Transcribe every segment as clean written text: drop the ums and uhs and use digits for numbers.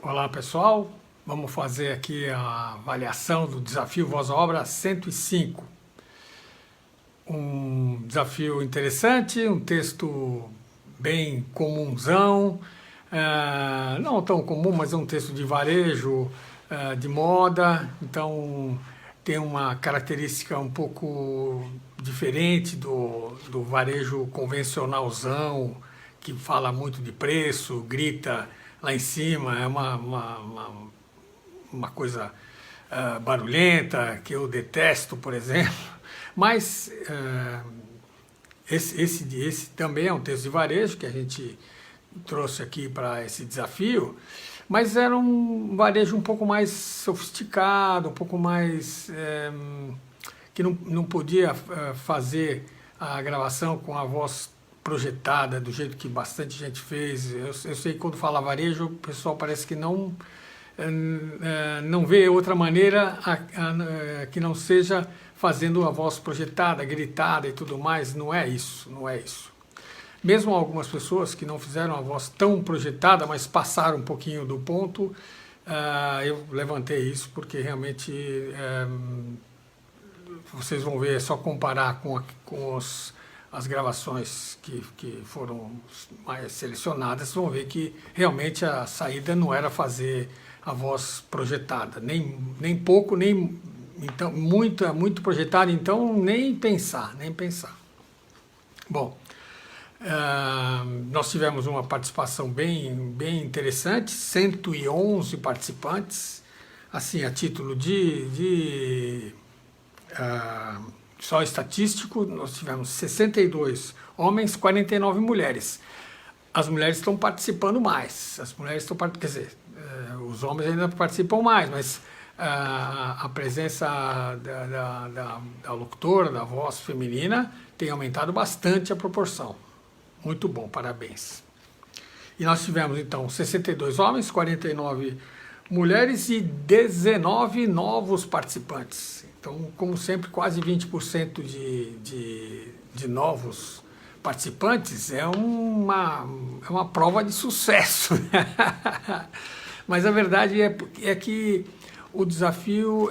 Olá pessoal, vamos fazer aqui a avaliação do desafio Voz à Obra 105. Um desafio interessante, um texto bem comunzão, não tão comum, mas é um texto de varejo, de moda, então tem uma característica um pouco diferente do varejo convencionalzão, que fala muito de preço, grita lá em cima, é uma coisa barulhenta, que eu detesto, por exemplo, mas esse também é um texto de varejo que a gente trouxe aqui para esse desafio, mas era um varejo um pouco mais sofisticado, um pouco mais que não podia fazer a gravação com a voz projetada do jeito que bastante gente fez. Eu sei que quando fala varejo, o pessoal parece que não vê outra maneira que não seja fazendo a voz projetada, gritada e tudo mais. Não é isso, não é isso. Mesmo algumas pessoas que não fizeram a voz tão projetada, mas passaram um pouquinho do ponto, eu levantei isso porque realmente vocês vão ver, é só comparar com as gravações que foram mais selecionadas, vão ver que realmente a saída não era fazer a voz projetada, nem pouco, nem então, muito projetada, então nem pensar. Bom, nós tivemos uma participação bem interessante, 111 participantes, assim, a título só estatístico, nós tivemos 62 homens, 49 mulheres. As mulheres estão participando mais, quer dizer, os homens ainda participam mais, mas a presença da locutora, da voz feminina, tem aumentado bastante a proporção. Muito bom, parabéns. E nós tivemos então 62 homens, 49 mulheres e 19 novos participantes. Então, como sempre, quase 20% de novos participantes é uma prova de sucesso. Mas a verdade é que o desafio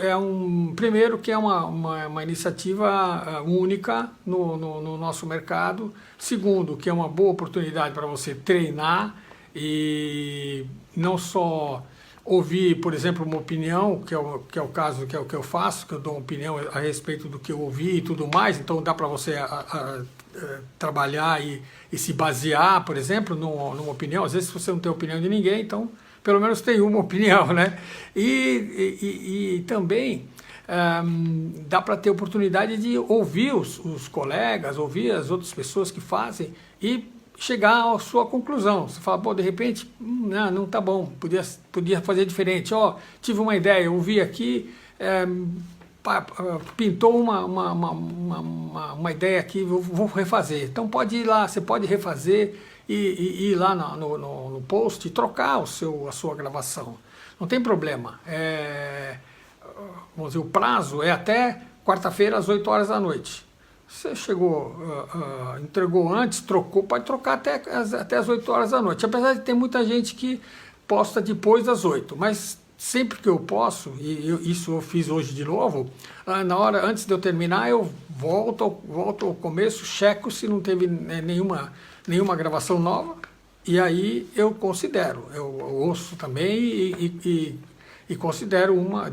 primeiro, que é uma iniciativa única no nosso mercado. Segundo, que é uma boa oportunidade para você treinar e não só ouvir, por exemplo, uma opinião, que é o caso, que é o que eu faço, que eu dou uma opinião a respeito do que eu ouvi e tudo mais, então dá para você trabalhar e se basear, por exemplo, numa opinião. Às vezes você não tem opinião de ninguém, então pelo menos tem uma opinião, né? E também dá para ter oportunidade de ouvir os colegas, ouvir as outras pessoas que fazem e chegar à sua conclusão. Você fala, pô, de repente, não tá bom, podia fazer diferente. Tive uma ideia, eu vi aqui, pintou uma ideia aqui, vou refazer. Então pode ir lá, você pode refazer e ir lá no post e trocar a sua gravação. Não tem problema. Vamos dizer, o prazo é até quarta-feira às 8 horas da noite. Você chegou, entregou antes, trocou, pode trocar até as 8 horas da noite. Apesar de ter muita gente que posta depois das 8, mas sempre que eu posso, isso eu fiz hoje de novo, antes de eu terminar, eu volto ao começo, checo se não teve nenhuma gravação nova, e aí eu considero, eu ouço também e considero uma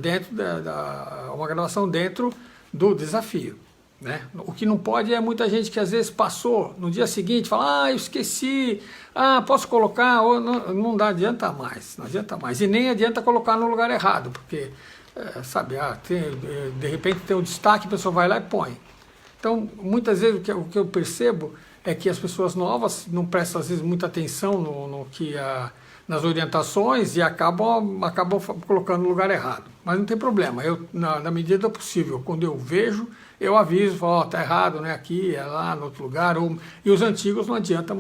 gravação dentro do desafio. Né? O que não pode é muita gente que às vezes passou no dia seguinte, fala, eu esqueci, posso colocar, ou não adianta mais, e nem adianta colocar no lugar errado, porque, de repente tem um destaque, a pessoa vai lá e põe. Então, muitas vezes o que eu percebo é que as pessoas novas não prestam às vezes muita atenção nas orientações e acabam colocando no lugar errado. Mas não tem problema, na medida do possível, quando eu vejo, eu aviso, falo, tá errado, não é aqui, é lá, no outro lugar. E os antigos não adianta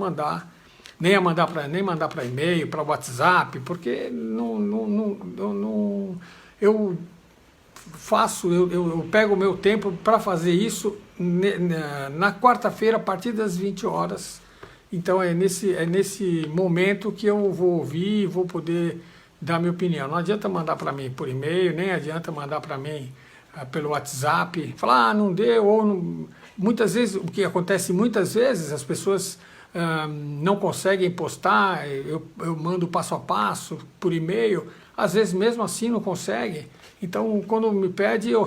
nem mandar para e-mail, para WhatsApp, porque eu pego o meu tempo para fazer isso na quarta-feira, a partir das 20 horas. Então é nesse momento que eu vou ouvir e vou poder dar minha opinião. Não adianta mandar para mim por e-mail, nem adianta mandar para mim pelo WhatsApp, falar, não deu, ou não. Muitas vezes, o que acontece muitas vezes, as pessoas não conseguem postar, eu mando passo a passo por e-mail, às vezes mesmo assim não conseguem. Então, quando me pede, eu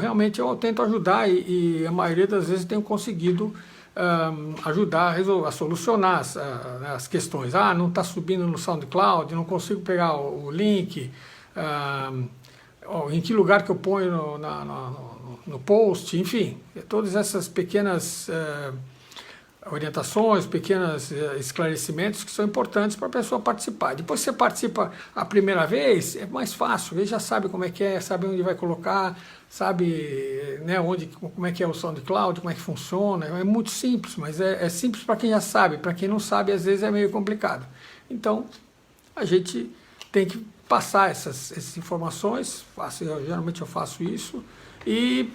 tento ajudar e a maioria das vezes tenho conseguido ajudar a solucionar as questões. Ah, não está subindo no SoundCloud, não consigo pegar o link, em que lugar que eu ponho no post, enfim, todas essas pequenas orientações, pequenos esclarecimentos que são importantes para a pessoa participar. Depois que você participa a primeira vez, é mais fácil, ele já sabe como é que é, sabe onde vai colocar, sabe, né, como é que é o SoundCloud, como é que funciona, é muito simples, mas é simples para quem já sabe, para quem não sabe às vezes é meio complicado. Então, a gente tem que passar essas informações, geralmente eu faço isso, e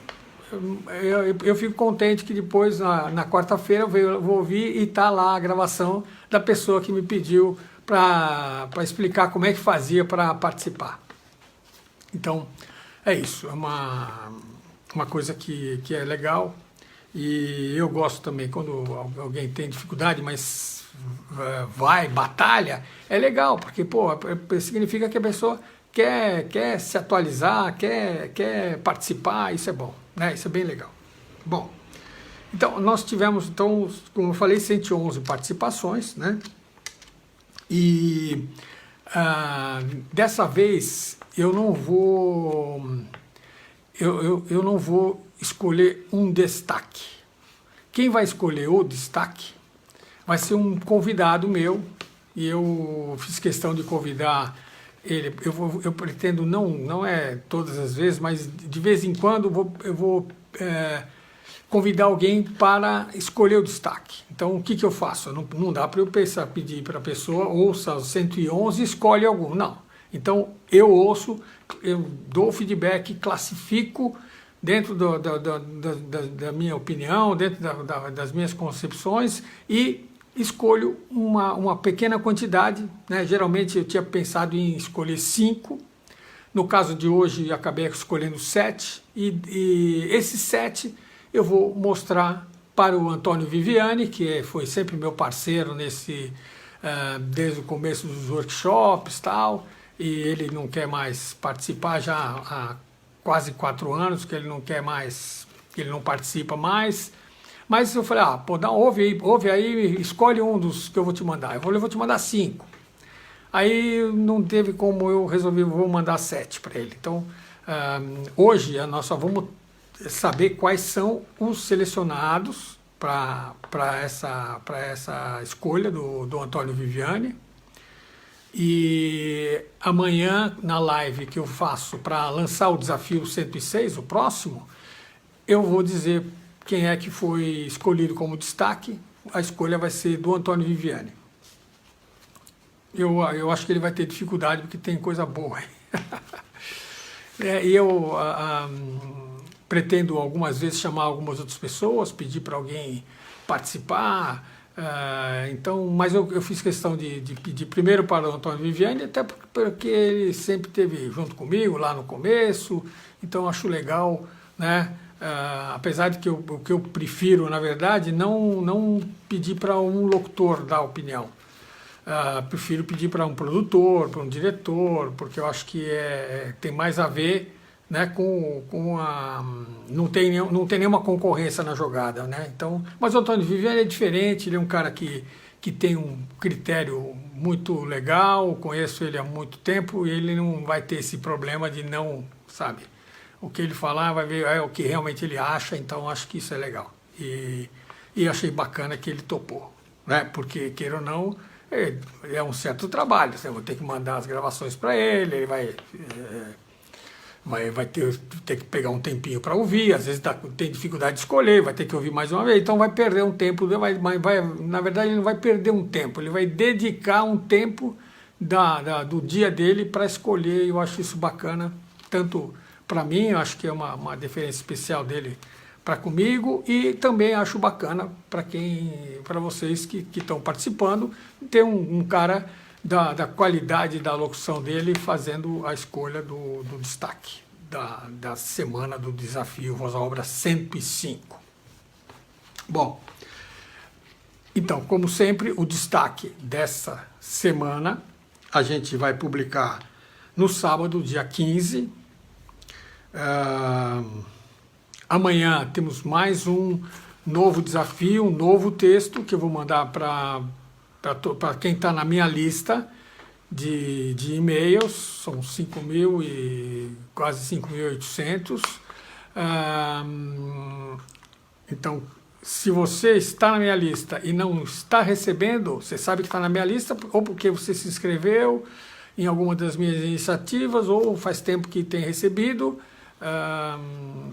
eu fico contente que depois, na quarta-feira, eu vou ouvir e está lá a gravação da pessoa que me pediu para explicar como é que fazia para participar. Então, é isso, é uma coisa que é legal, e eu gosto também quando alguém tem dificuldade, mas batalha, é legal, porque significa que a pessoa quer se atualizar, quer participar, isso é bom, né? Isso é bem legal. Bom, então nós tivemos, como eu falei, 111 participações, né? E dessa vez eu não vou escolher um destaque. Quem vai escolher o destaque vai ser um convidado meu, e eu fiz questão de convidar ele. Eu pretendo, não é todas as vezes, mas de vez em quando eu vou convidar alguém para escolher o destaque. Então, o que eu faço? Não dá para eu pedir para a pessoa, ouça os 111 e escolhe algum. Não. Então, eu ouço, eu dou feedback, classifico dentro da minha opinião, dentro das minhas concepções, e escolho uma pequena quantidade, né? Geralmente eu tinha pensado em escolher 5, no caso de hoje acabei escolhendo 7, e esses 7 eu vou mostrar para o Antônio Viviani, que foi sempre meu parceiro desde o começo dos workshops e tal, e ele não quer mais participar já há quase 4 anos, que ele não quer mais, que ele não participa mais. Mas eu falei, ouve aí, escolhe um dos que eu vou te mandar. Eu vou te mandar 5. Aí não teve como, eu resolvi, vou mandar 7 para ele. Então, hoje nós só vamos saber quais são os selecionados para essa escolha do Antônio Viviani. E amanhã, na live que eu faço para lançar o desafio 106, o próximo, eu vou dizer quem é que foi escolhido como destaque. A escolha vai ser do Antônio Viviani. Eu acho que ele vai ter dificuldade, porque tem coisa boa. E eu pretendo algumas vezes chamar algumas outras pessoas, pedir para alguém participar. Então, mas eu fiz questão de pedir primeiro para o Antônio Viviani, até porque ele sempre esteve junto comigo lá no começo. Então, acho legal, né? Apesar de que o que eu prefiro, na verdade, não pedir para um locutor dar opinião. Prefiro pedir para um produtor, para um diretor, porque eu acho que tem mais a ver, né, não tem nenhuma concorrência na jogada, né? Então, mas o Antônio Viviani é diferente, ele é um cara que tem um critério muito legal, conheço ele há muito tempo, e ele não vai ter esse problema de não, sabe? O que ele falar vai ver é o que realmente ele acha, então acho que isso é legal. E achei bacana que ele topou, né? Porque, queira ou não, é um certo trabalho. Você vai ter que mandar as gravações para ele vai ter que pegar um tempinho para ouvir, às vezes tem dificuldade de escolher, vai ter que ouvir mais uma vez, então vai perder um tempo, na verdade ele não vai perder um tempo, ele vai dedicar um tempo do dia dele para escolher, e eu acho isso bacana, tanto para mim, eu acho que é uma diferença especial dele para comigo, e também acho bacana para vocês que estão participando, ter um cara da qualidade da locução dele, fazendo a escolha do destaque da semana do desafio Voz à Obra 105. Bom, então, como sempre, o destaque dessa semana a gente vai publicar no sábado, dia 15. Amanhã temos mais um novo desafio, um novo texto que eu vou mandar para quem está na minha lista de e-mails. São 5.000 e quase 5.800. Então, se você está na minha lista e não está recebendo, você sabe que está na minha lista ou porque você se inscreveu em alguma das minhas iniciativas, ou faz tempo que tem recebido,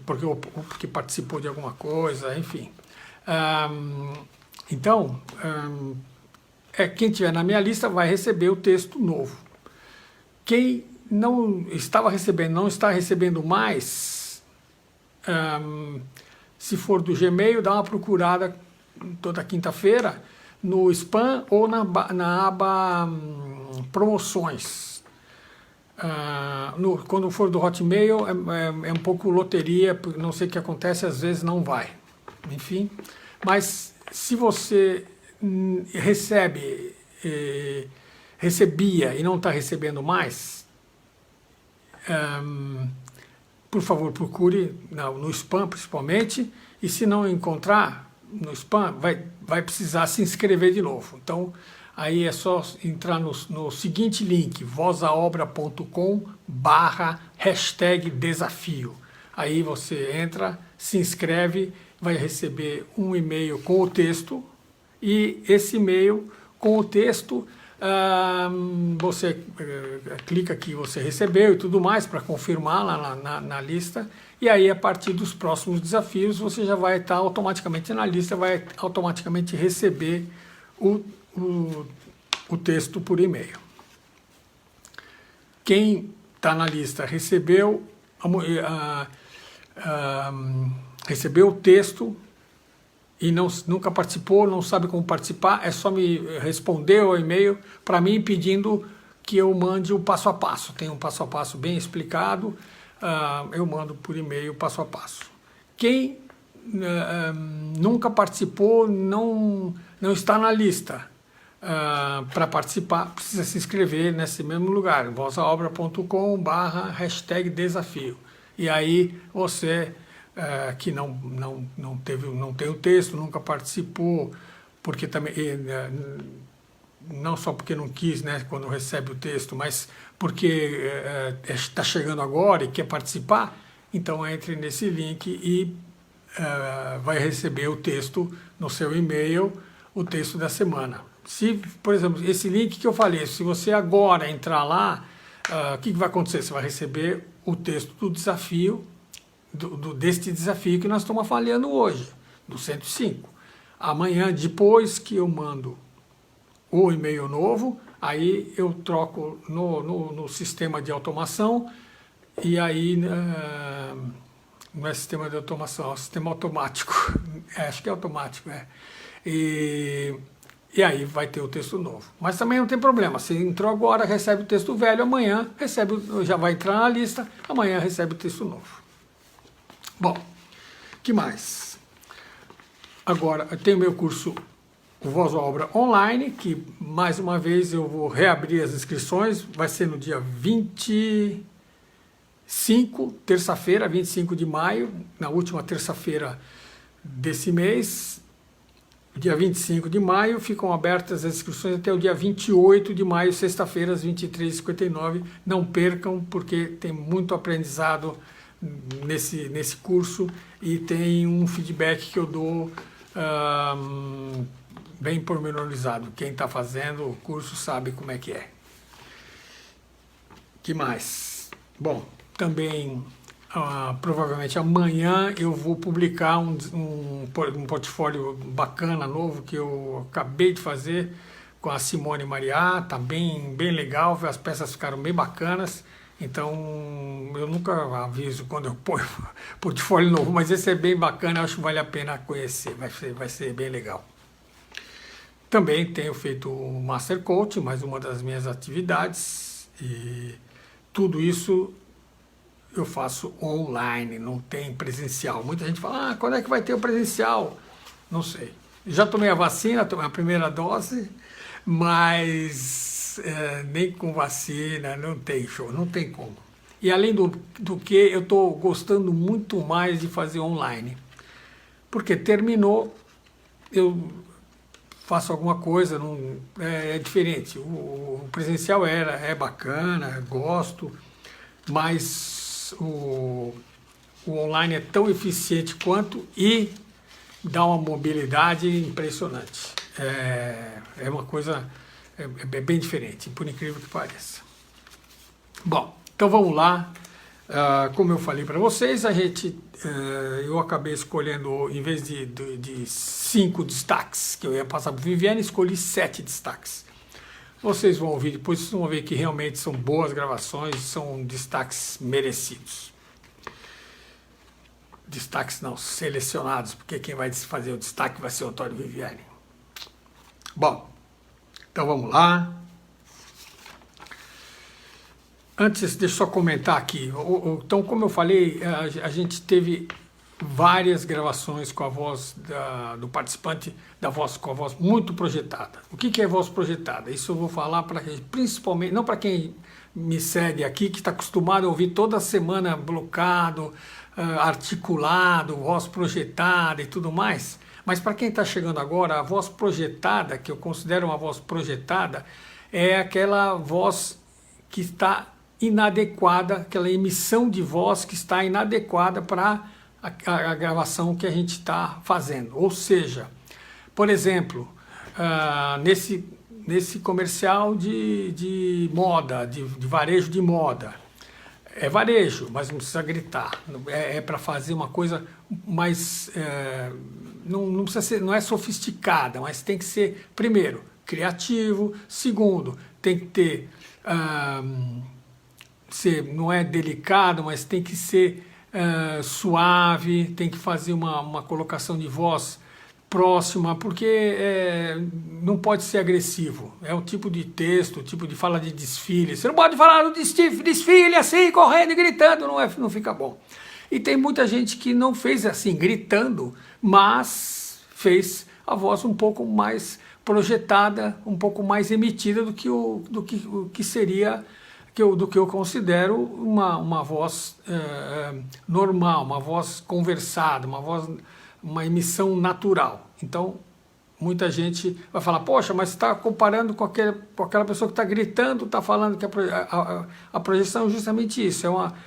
porque participou de alguma coisa, enfim. Então, quem estiver na minha lista vai receber o texto novo. Quem não estava recebendo, não está recebendo mais, se for do Gmail, dá uma procurada toda quinta-feira no spam ou na aba promoções. Quando for do Hotmail é um pouco loteria, não sei o que acontece, às vezes não vai. Enfim, mas se você recebia e não está recebendo mais, por favor, procure no spam principalmente, e se não encontrar no spam, vai precisar se inscrever de novo. Então, aí é só entrar no seguinte link, vozaobra.com/desafio. Aí você entra, se inscreve, vai receber um e-mail com o texto, e esse e-mail com o texto, você clica que você recebeu e tudo mais para confirmar lá na lista, e aí a partir dos próximos desafios você já vai estar automaticamente na lista, vai automaticamente receber o texto por e-mail. Quem está na lista recebeu o texto e nunca participou, não sabe como participar, é só me responder ao e-mail para mim pedindo que eu mande o passo a passo. Tem um passo a passo bem explicado, eu mando por e-mail passo a passo. Quem nunca participou, não está na lista para participar, precisa se inscrever nesse mesmo lugar, vozaobra.com/desafio. E aí você que não tem o texto, nunca participou, porque também não só porque não quis, né, quando recebe o texto, mas porque está chegando agora e quer participar, então entre nesse link e vai receber o texto no seu e-mail, o texto da semana. Se, por exemplo, esse link que eu falei, se você agora entrar lá, o que vai acontecer? Você vai receber o texto do desafio, deste desafio que nós estamos avaliando hoje, do 105. Amanhã, depois que eu mando o e-mail novo, aí eu troco no sistema de automação, e aí não é sistema de automação, é sistema automático, acho que é automático, e aí vai ter o texto novo. Mas também não tem problema, se entrou agora, recebe o texto velho, amanhã já vai entrar na lista, amanhã recebe o texto novo. Bom, que mais? Agora, eu tenho meu curso Voz à Obra Online, que mais uma vez eu vou reabrir as inscrições, vai ser no dia 25, terça-feira, 25 de maio, na última terça-feira desse mês, dia 25 de maio, ficam abertas as inscrições até o dia 28 de maio, sexta-feira, às 23h59. Não percam, porque tem muito aprendizado nesse curso e tem um feedback que eu dou bem pormenorizado. Quem está fazendo o curso sabe como é que é. Que mais? Bom, também provavelmente amanhã eu vou publicar um portfólio bacana, novo, que eu acabei de fazer com a Simone Mariá. Está bem legal, as peças ficaram bem bacanas. Então, eu nunca aviso quando eu ponho portfólio novo, mas esse é bem bacana, eu acho que vale a pena conhecer, vai ser bem legal. Também tenho feito o Master Coaching, mais uma das minhas atividades, e tudo isso eu faço online, não tem presencial. Muita gente fala, quando é que vai ter o presencial? Não sei. Já tomei a vacina, tomei a primeira dose, mas nem com vacina não tem show, não tem como. E além do que, eu estou gostando muito mais de fazer online. Porque terminou, eu faço alguma coisa, não, é diferente. O presencial é bacana, gosto, mas o online é tão eficiente quanto e dá uma mobilidade impressionante. É uma coisa bem diferente, por incrível que pareça. Bom, então vamos lá. Como eu falei para vocês, eu acabei escolhendo, em vez de 5 destaques que eu ia passar para o Viviane, escolhi 7 destaques. Vocês vão ouvir depois, vocês vão ver que realmente são boas gravações, são destaques merecidos. Destaques não, selecionados, porque quem vai fazer o destaque vai ser o Antônio Viviane. Bom, então vamos lá. Antes, deixa eu só comentar aqui. Então, como eu falei, a gente teve várias gravações com a voz do participante, com a voz muito projetada. O que é voz projetada? Isso eu vou falar principalmente, não para quem me segue aqui, que está acostumado a ouvir toda semana blocado, articulado, voz projetada e tudo mais, mas para quem está chegando agora, a voz projetada, que eu considero uma voz projetada, é aquela voz que está inadequada, aquela emissão de voz que está inadequada para a gravação que a gente está fazendo. Ou seja, por exemplo, nesse comercial de moda, de varejo de moda, é varejo, mas não precisa gritar, é para fazer uma coisa mais, não precisa ser, não é sofisticada, mas tem que ser, primeiro, criativo, segundo, tem que ter, não é delicado, mas tem que ser suave, tem que fazer uma colocação de voz próxima, porque não pode ser agressivo. É um tipo de texto, tipo de fala de desfile. Você não pode falar do desfile assim, correndo e gritando, não fica bom. E tem muita gente que não fez assim, gritando, mas fez a voz um pouco mais projetada, um pouco mais emitida do que seria, do que eu considero uma voz normal, uma voz conversada, uma emissão natural. Então, muita gente vai falar, poxa, mas você está comparando com aquela pessoa que está gritando, está falando que a projeção é justamente isso,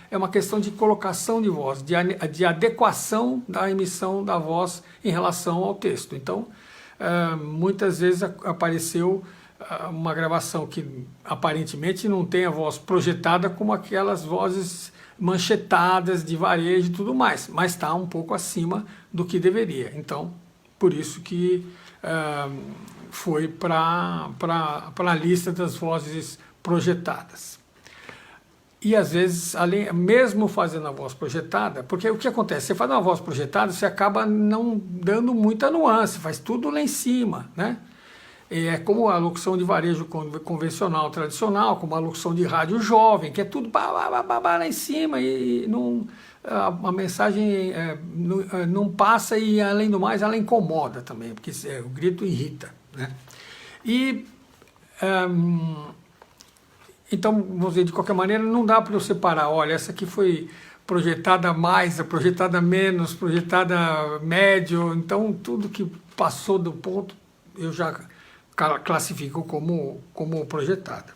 é uma questão de colocação de voz, de adequação da emissão da voz em relação ao texto. Então, muitas vezes apareceu uma gravação que aparentemente não tem a voz projetada como aquelas vozes manchetadas de varejo e tudo mais, mas está um pouco acima do que deveria. Então, por isso que foi para a lista das vozes projetadas. E às vezes, mesmo fazendo a voz projetada, porque o que acontece? Você faz uma voz projetada, você acaba não dando muita nuance, faz tudo lá em cima, né? É como a locução de varejo convencional, tradicional, como a locução de rádio jovem, que é tudo lá em cima e a mensagem não passa e, além do mais, ela incomoda também, porque o grito irrita, né? Então, vamos dizer, de qualquer maneira, não dá para eu separar, olha, essa aqui foi projetada mais, projetada menos, projetada médio, então tudo que passou do ponto eu já classifico como projetada.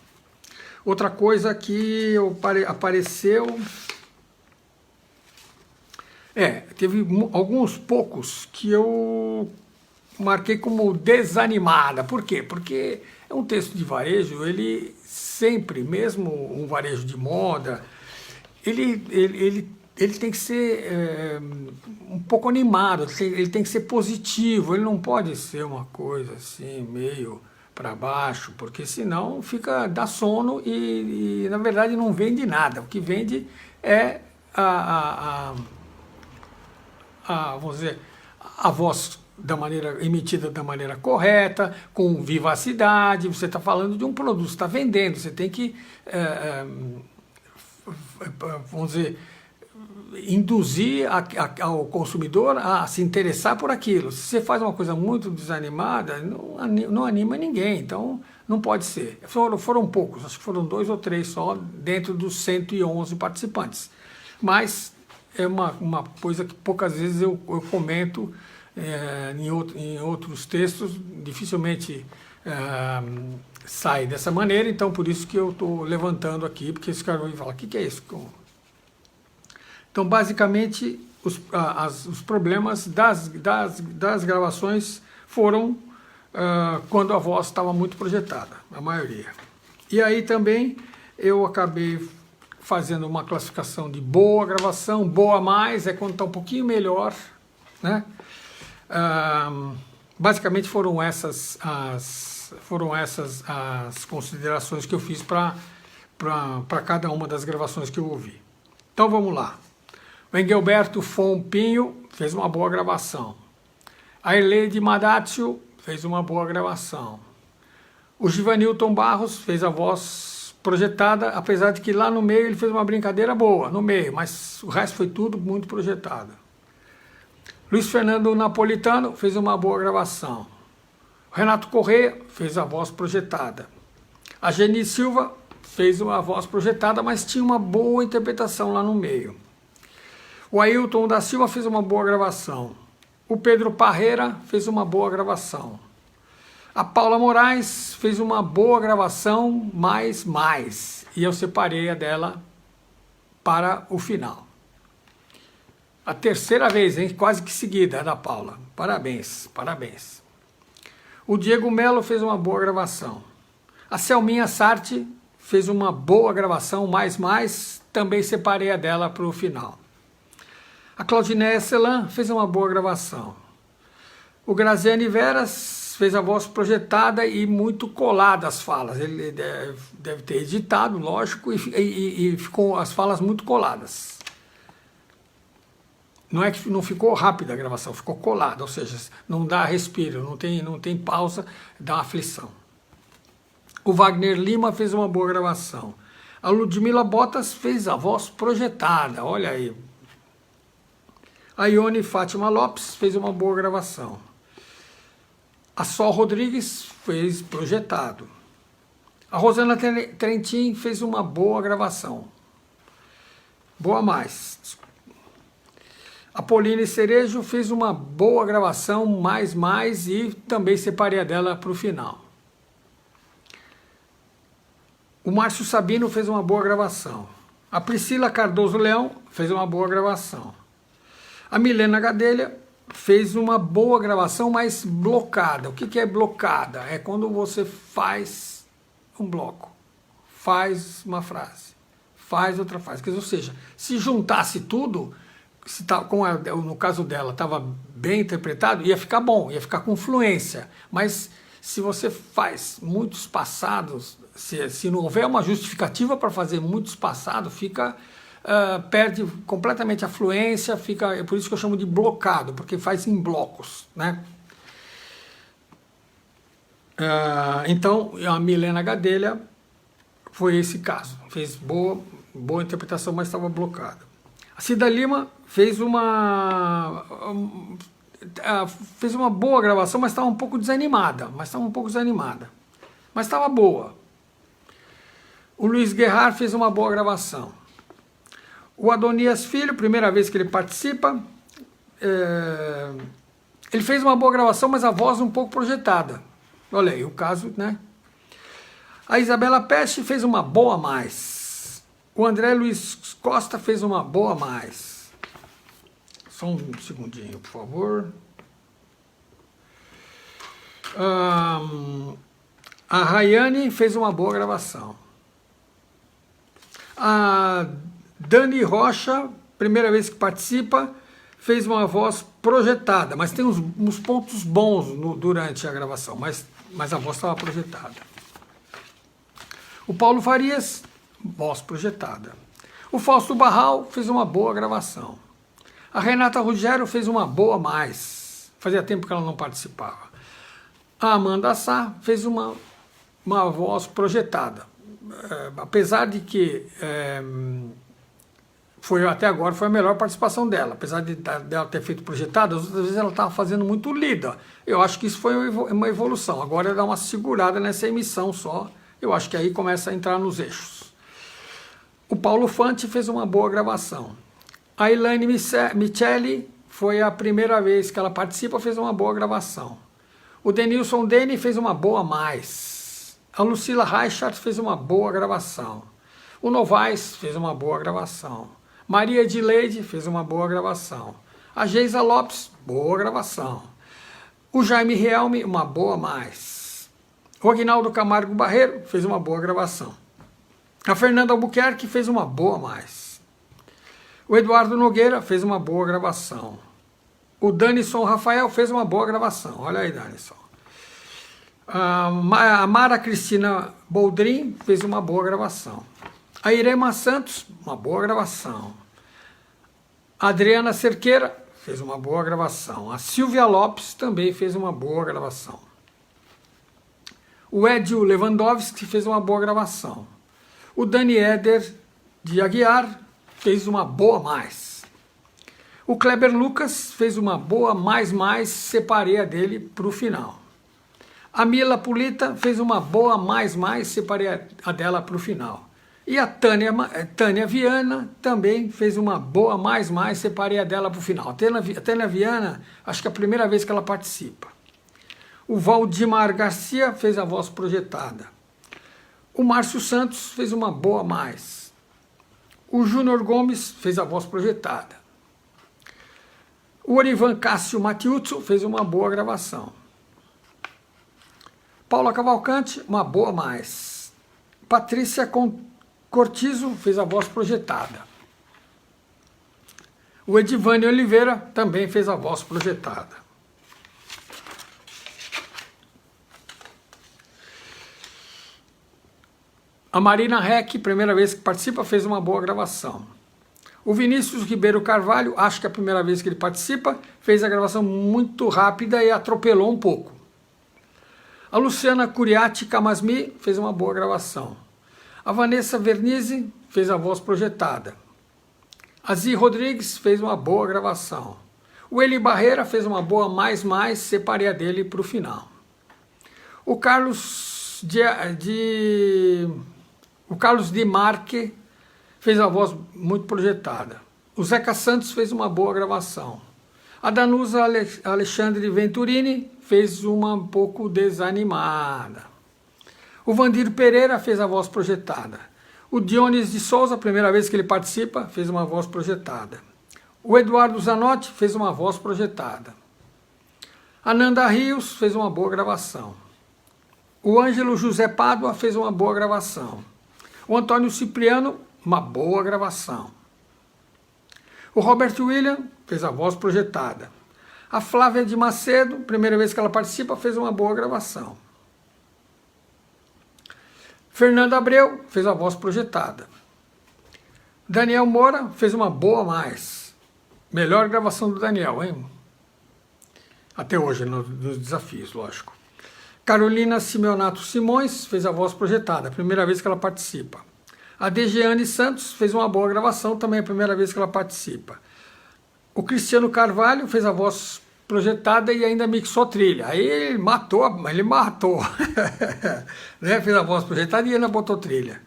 Outra coisa que apareceu, teve alguns poucos que eu marquei como desanimada. Por quê? Porque é um texto de varejo, ele sempre, mesmo um varejo de moda, ele tem que ser um pouco animado, ele tem que ser positivo, ele não pode ser uma coisa assim, meio para baixo, porque senão dá sono e na verdade não vende nada. O que vende é vamos dizer, a voz emitida da maneira correta, com vivacidade. Você está falando de um produto, está vendendo, você tem que, vamos dizer, induzir ao consumidor a se interessar por aquilo. Se você faz uma coisa muito desanimada, não anima ninguém, então não pode ser. Foram poucos, acho que foram 2 ou 3 só, dentro dos 111 participantes. Mas é uma coisa que poucas vezes eu comento em outros textos, dificilmente sai dessa maneira, então por isso que eu estou levantando aqui, porque esse cara vai falar, o que é isso? Então, basicamente, os problemas das gravações foram quando a voz estava muito projetada, a maioria. E aí também eu acabei fazendo uma classificação de boa gravação, boa mais, é quando está um pouquinho melhor, né? Basicamente foram essas as considerações que eu fiz para cada uma das gravações que eu ouvi. Então vamos lá. O Engelberto Fompinho fez uma boa gravação. A Erleide Madatio fez uma boa gravação. O Givanilton Barros fez a voz projetada, apesar de que lá no meio ele fez uma brincadeira boa, no meio, mas o resto foi tudo muito projetado. Luiz Fernando Napolitano fez uma boa gravação. O Renato Corrêa fez a voz projetada. A Geni Silva fez uma voz projetada, mas tinha uma boa interpretação lá no meio. O Ailton da Silva fez uma boa gravação. O Pedro Parreira fez uma boa gravação. A Paula Moraes fez uma boa gravação, mais. E eu separei a dela para o final. A terceira vez, hein? Quase que seguida, a da Paula. Parabéns, parabéns. O Diego Melo fez uma boa gravação. A Selminha Sarti fez uma boa gravação, mais. Também separei a dela para o final. A Claudinéia Celan fez uma boa gravação. O Graziane Veras fez a voz projetada e muito colada as falas. Ele deve ter editado, lógico, e ficou as falas muito coladas. Não é que não ficou rápida a gravação, ficou colada, ou seja, não dá respiro, não tem pausa, dá aflição. O Wagner Lima fez uma boa gravação. A Ludmila Botas fez a voz projetada, olha aí. A Ione Fátima Lopes fez uma boa gravação. A Sol Rodrigues fez projetado. A Rosana Trentin fez uma boa gravação. Boa mais. A Pauline Cerejo fez uma boa gravação, mais, e também separei a dela para o final. O Márcio Sabino fez uma boa gravação. A Priscila Cardoso Leão fez uma boa gravação. A Milena Gadelha fez uma boa gravação, mas blocada. O que é blocada? É quando você faz um bloco, faz uma frase, faz outra frase. Ou seja, se juntasse tudo, como no caso dela estava bem interpretado, ia ficar bom, ia ficar com fluência. Mas se você faz muitos passados, se não houver uma justificativa para fazer muitos passados, perde completamente a fluência, é por isso que eu chamo de blocado, porque faz em blocos, né? Então, a Milena Gadelha foi esse caso, fez boa interpretação, mas estava blocada. A Cida Lima fez uma boa gravação, mas estava um pouco desanimada, mas estava boa. O Luiz Guerrar fez uma boa gravação. O Adonias Filho, primeira vez que ele participa, ele fez uma boa gravação, mas a voz um pouco projetada. Olha aí, o caso, né? A Isabela Peste fez uma boa mais. O André Luiz Costa fez uma boa mais. Só um segundinho, por favor. A Rayane fez uma boa gravação. A Dani Rocha, primeira vez que participa, fez uma voz projetada, mas tem uns pontos bons durante a gravação, mas a voz estava projetada. O Paulo Farias, voz projetada. O Fausto Barral fez uma boa gravação. A Renata Ruggiero fez uma boa mais. fazia tempo que ela não participava. A Amanda Sá fez uma voz projetada. Apesar de que até agora foi a melhor participação dela, apesar dela ter feito projetada, as outras vezes ela estava fazendo muito lida. Eu acho que isso foi uma evolução. Agora ela dá uma segurada nessa emissão só, eu acho que aí começa a entrar nos eixos. O Paulo Fante fez uma boa gravação. A Elaine Micheli foi a primeira vez que ela participa, fez uma boa gravação. O Denilson Dene fez uma boa mais. A Lucila Reichert fez uma boa gravação. O Novaes fez uma boa gravação. Maria Edileide fez uma boa gravação. A Geisa Lopes, boa gravação. O Jaime Rielme, uma boa mais. O Aguinaldo Camargo Barreiro fez uma boa gravação. A Fernanda Albuquerque fez uma boa mais. O Eduardo Nogueira fez uma boa gravação. O Danison Rafael fez uma boa gravação. Olha aí, Danison. A Mara Cristina Boldrin fez uma boa gravação. A Irema Santos, uma boa gravação. A Adriana Cerqueira fez uma boa gravação. A Silvia Lopes também fez uma boa gravação. O Edio Lewandowski fez uma boa gravação. O Dani Eder de Aguiar fez uma boa mais. O Kleber Lucas fez uma boa mais, separei a dele para o final. A Mila Pulita fez uma boa mais, separei a dela para o final. E a Tânia Viana também fez uma boa mais, separei a dela para o final. A Tânia Viana, acho que é a primeira vez que ela participa. O Valdimar Garcia fez a voz projetada. O Márcio Santos fez uma boa mais. O Júnior Gomes fez a voz projetada. O Orivan Cássio Matiuzzo fez uma boa gravação. Paula Cavalcante, uma boa mais. Patrícia Cortizo fez a voz projetada. O Edivane Oliveira também fez a voz projetada. A Marina Reck, primeira vez que participa, fez uma boa gravação. O Vinícius Ribeiro Carvalho, acho que é a primeira vez que ele participa, fez a gravação muito rápida e atropelou um pouco. A Luciana Curiati Camasmi fez uma boa gravação. A Vanessa Vernizzi fez a voz projetada. A Zi Rodrigues fez uma boa gravação. O Eli Barreira fez uma boa mais, separei a dele para o final. O Carlos de Marque fez a voz muito projetada. O Zeca Santos fez uma boa gravação. A Danusa Alexandre Venturini fez uma um pouco desanimada. O Vandir Pereira fez a voz projetada. O Dionis de Souza, primeira vez que ele participa, fez uma voz projetada. O Eduardo Zanotti fez uma voz projetada. A Nanda Rios fez uma boa gravação. O Ângelo José Pádua fez uma boa gravação. O Antônio Cipriano, uma boa gravação. O Robert William fez a voz projetada. A Flávia de Macedo, primeira vez que ela participa, fez uma boa gravação. Fernanda Abreu fez a voz projetada. Daniel Moura fez uma boa mais. Melhor gravação do Daniel, hein? Até hoje, nos desafios, lógico. Carolina Simeonato Simões fez a voz projetada, primeira vez que ela participa. A Dejeane Santos fez uma boa gravação, também é a primeira vez que ela participa. O Cristiano Carvalho fez a voz projetada e ainda mixou trilha. Aí ele matou. Né? Fez a voz projetada e ainda botou trilha.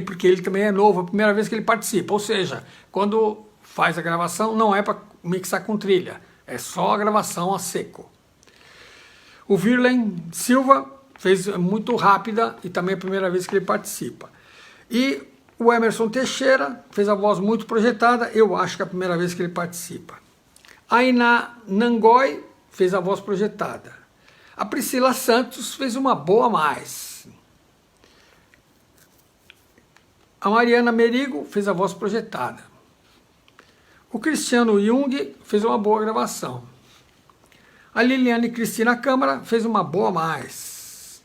Porque ele também é novo, a primeira vez que ele participa. Ou seja, quando faz a gravação, não é para mixar com trilha, é só a gravação a seco. O Virlen Silva fez muito rápida e também é a primeira vez que ele participa. E o Emerson Teixeira fez a voz muito projetada, eu acho que é a primeira vez que ele participa. A Iná Nangoy fez a voz projetada. A Priscila Santos fez uma boa mais. A Mariana Merigo fez a voz projetada. O Cristiano Jung fez uma boa gravação. A Liliane Cristina Câmara fez uma boa mais.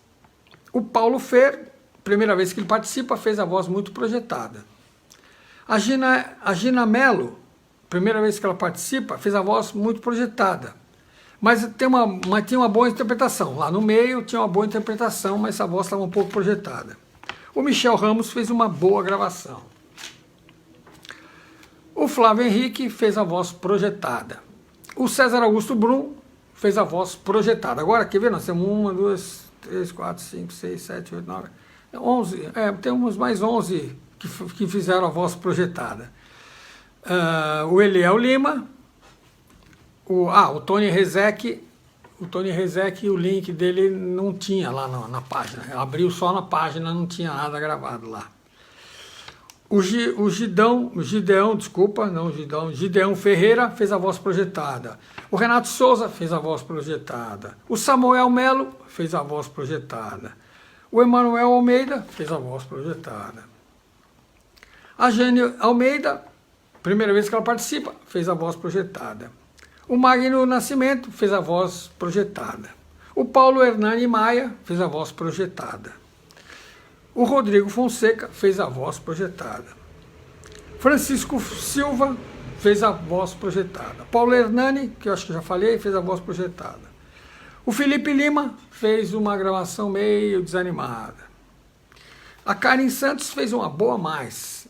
O Paulo Fer, primeira vez que ele participa, fez a voz muito projetada. A Gina Mello primeira vez que ela participa, fez a voz muito projetada. Mas tinha uma boa interpretação. Lá no meio tinha uma boa interpretação, mas a voz estava um pouco projetada. O Michel Ramos fez uma boa gravação. O Flávio Henrique fez a voz projetada. O César Augusto Brum fez a voz projetada. Agora, quer ver? Nós temos 1, 2, 3, 4, 5, 6, 7, 8, 9, 11. Temos mais 11 que fizeram a voz projetada. O Eliel Lima, o Tony Rezec. O Tony Rezec, o link dele não tinha lá na página. Abriu só na página, não tinha nada gravado lá. Gideão Ferreira fez a voz projetada. O Renato Souza fez a voz projetada. O Samuel Melo fez a voz projetada. O Emanuel Almeida fez a voz projetada. A Jane Almeida, primeira vez que ela participa, fez a voz projetada. O Magno Nascimento fez a voz projetada. O Paulo Hernani Maia fez a voz projetada. O Rodrigo Fonseca fez a voz projetada. Francisco Silva fez a voz projetada. Paulo Hernani, que eu acho que já falei, fez a voz projetada. O Felipe Lima fez uma gravação meio desanimada. A Karen Santos fez uma boa a mais.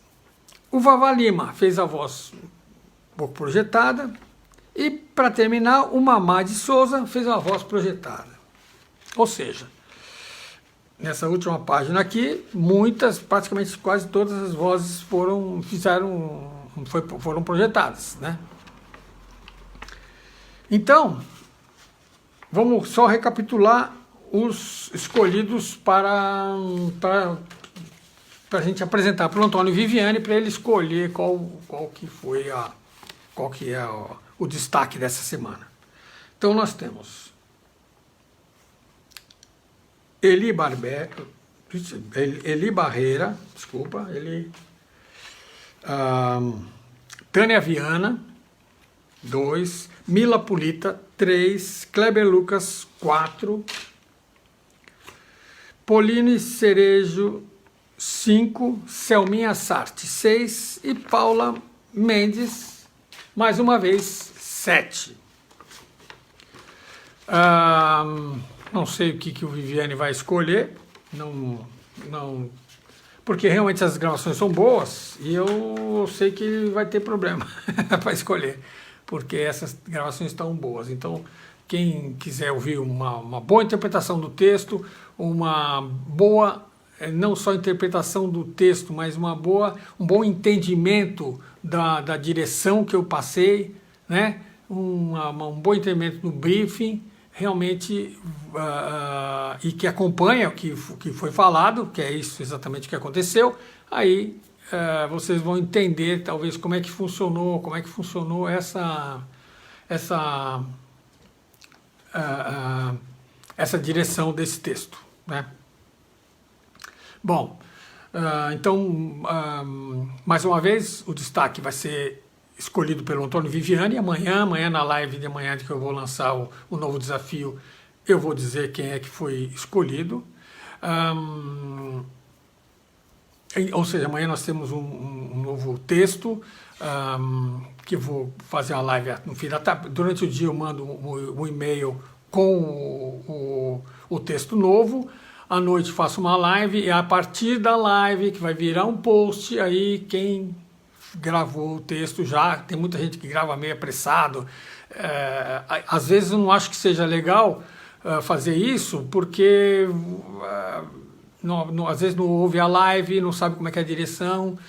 O Vavá Lima fez a voz um pouco projetada. E, para terminar, o Mamá de Souza fez uma voz projetada. Ou seja, nessa última página aqui, praticamente quase todas as vozes foram projetadas, né? Então, vamos só recapitular os escolhidos para a gente apresentar para o Antônio Viviani, para ele escolher qual que é o destaque dessa semana. Então nós temos Eli Barreira, Tânia Viana, 2, Mila Pulita, 3, Kleber Lucas, 4, Pauline Cerejo, 5, Selminha Sarte, 6 e Paula Mendes, mais uma vez, 7. Não sei o que o Viviane vai escolher, porque realmente as gravações são boas e eu sei que ele vai ter problema para escolher, porque essas gravações estão boas. Então, quem quiser ouvir uma boa interpretação do texto, uma boa, não só interpretação do texto, mas um bom entendimento da direção que eu passei, né? Um bom entendimento do briefing, realmente, e que acompanha o que foi falado, que é isso exatamente que aconteceu, aí vocês vão entender talvez como é que funcionou essa direção desse texto, né? Bom, então, mais uma vez, o destaque vai ser escolhido pelo Antônio Viviani. Amanhã na live de amanhã, que eu vou lançar o novo desafio, eu vou dizer quem é que foi escolhido. Ou seja, amanhã nós temos um novo texto, que eu vou fazer a live no fim da tarde. Durante o dia eu mando um e-mail com o texto novo. À noite faço uma live e a partir da live, que vai virar um post, aí quem gravou o texto já, tem muita gente que grava meio apressado, às vezes eu não acho que seja legal fazer isso, porque às vezes não ouve a live, não sabe como é que é a direção,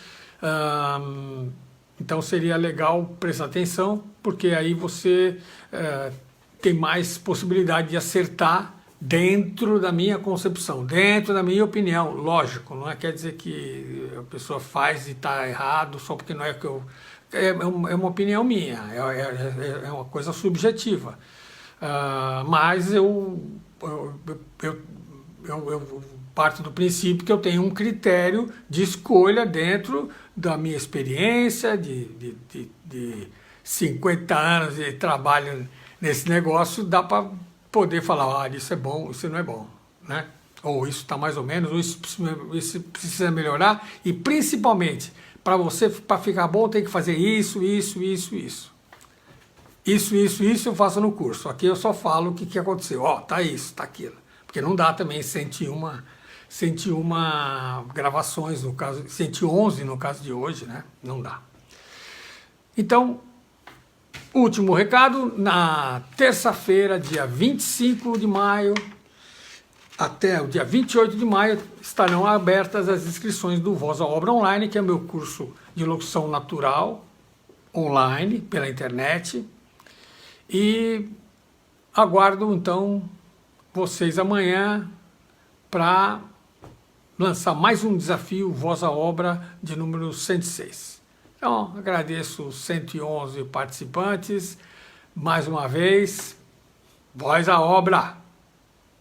então seria legal prestar atenção, porque aí você tem mais possibilidade de acertar dentro da minha concepção, dentro da minha opinião, lógico, não quer dizer que a pessoa faz e está errado só porque não é que eu... É uma opinião minha, é uma coisa subjetiva, mas eu parto do princípio que eu tenho um critério de escolha dentro da minha experiência de 50 anos de trabalho nesse negócio, dá para poder falar, isso é bom, isso não é bom, né? Ou isso está mais ou menos, ou isso precisa melhorar, e principalmente para você, para ficar bom, tem que fazer isso, isso, isso, isso. Isso eu faço no curso. Aqui eu só falo o que aconteceu. Ó, tá isso, tá aquilo. Porque não dá também 101 gravações, no caso, 111 no caso de hoje, né? Não dá. Então, último recado, na terça-feira, dia 25 de maio, até o dia 28 de maio, estarão abertas as inscrições do Voz à Obra Online, que é o meu curso de locução natural, online, pela internet. E aguardo, então, vocês amanhã para lançar mais um desafio Voz à Obra de número 106. Então, agradeço os 111 participantes. Mais uma vez, Voz à Obra!